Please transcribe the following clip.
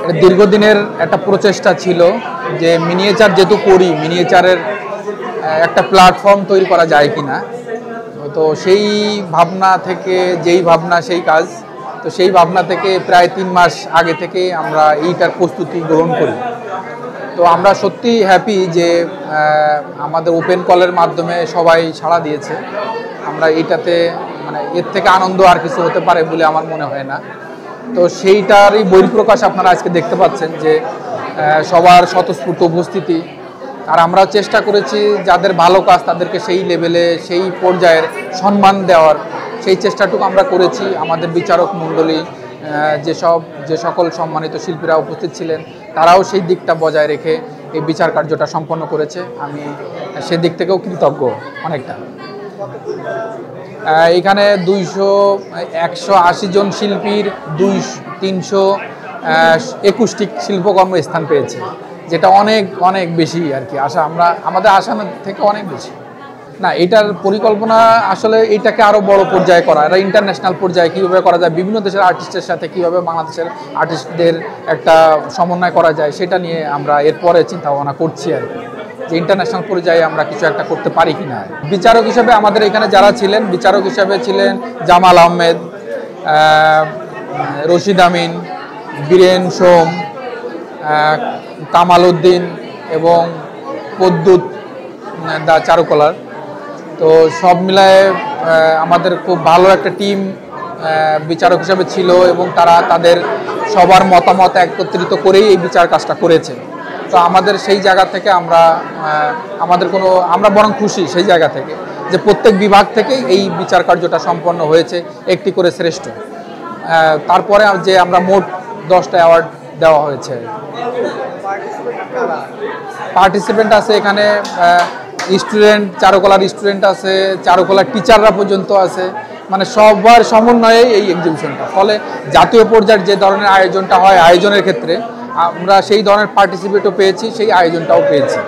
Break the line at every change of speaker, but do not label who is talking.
এটা দীর্ঘদিনের একটা প্রচেষ্টা ছিল যে মিনিয়েচার যেহেতু করি, মিনিয়েচারের একটা প্ল্যাটফর্ম তৈরি করা যায় কিনা। তো সেই ভাবনা থেকে যেই ভাবনা সেই কাজ, তো সেই ভাবনা থেকে প্রায় 3 মাস আগে থেকে আমরা এইটার প্রস্তুতি গ্রহণ করি। তো আমরা সত্যি হ্যাপি যে আমাদের ওপেন কলের মাধ্যমে সবাই সাড়া দিয়েছে। আমরা এইটাতে মানে এর থেকে আনন্দ আর কিছু হতে পারে বলে আমার মনে হয় না। তো সেইটারই বহিঃপ্রকাশ আপনারা আজকে দেখতে পাচ্ছেন যে সবার স্বতঃস্ফূর্ত উপস্থিতি। আর আমরা চেষ্টা করেছি যাদের ভালো কাজ তাদেরকে সেই লেভেলে সেই পর্যায়ের সম্মান দেওয়ার সেই চেষ্টাটুকু আমরা করেছি। আমাদের বিচারক মণ্ডলী যে সকল সম্মানিত শিল্পীরা উপস্থিত ছিলেন তারাও সেই দিকটা বজায় রেখে এই বিচার কার্যটা সম্পন্ন করেছে। আমি সেদিক থেকেও কৃতজ্ঞ অনেকটা। এখানে 180 জন শিল্পীর 321টি শিল্পকর্ম স্থান পেয়েছে, যেটা অনেক অনেক বেশি আর কি আমাদের আশা থেকে অনেক বেশি। না, এটার পরিকল্পনা আসলে এটাকে আরও বড় পর্যায়ে করা, এটা ইন্টারন্যাশনাল পর্যায়ে কীভাবে করা যায়, বিভিন্ন দেশের আর্টিস্টের সাথে কীভাবে বাংলাদেশের আর্টিস্টদের একটা সমন্বয় করা যায় সেটা নিয়ে আমরা এরপরে চিন্তা ভাবনা করছি আর কি, যে ইন্টারন্যাশনাল পর্যায়ে আমরা কিছু একটা করতে পারি কিনা। বিচারক হিসেবে আমাদের এখানে যারা ছিলেন, বিচারক হিসেবে ছিলেন জামাল আহমেদ, রশিদ আমিন, বীরেন সোম, কামাল উদ্দিন এবং পদ্মুত দা চারুকলার। তো সব মিলায়ে আমাদের খুব ভালো একটা টিম বিচারক হিসেবে ছিল এবং তারা তাদের সবার মতামত একত্রিত করেই এই বিচার কাজটা করেছে। তো আমাদের সেই জায়গা থেকে আমরা বরং খুশি সেই জায়গা থেকে যে প্রত্যেক বিভাগ থেকেই এই বিচার কার্যটা সম্পন্ন হয়েছে একটি করে শ্রেষ্ঠ। তারপরে যে আমরা মোট 10টা অ্যাওয়ার্ড দেওয়া হয়েছে। পার্টিসিপেন্ট আছে এখানে স্টুডেন্ট, চারুকলার স্টুডেন্ট আছে, চারুকলার টিচাররা পর্যন্ত আছে, মানে সবার সমন্বয়ে এই এক্সিবিশনটা। ফলে জাতীয় পর্যায়ের যে ধরনের আয়োজনটা হয় আয়োজনের ক্ষেত্রে আমরা সেই ধরনের পার্টিসিপেটও পেয়েছি, সেই আয়োজনটাও পেয়েছি।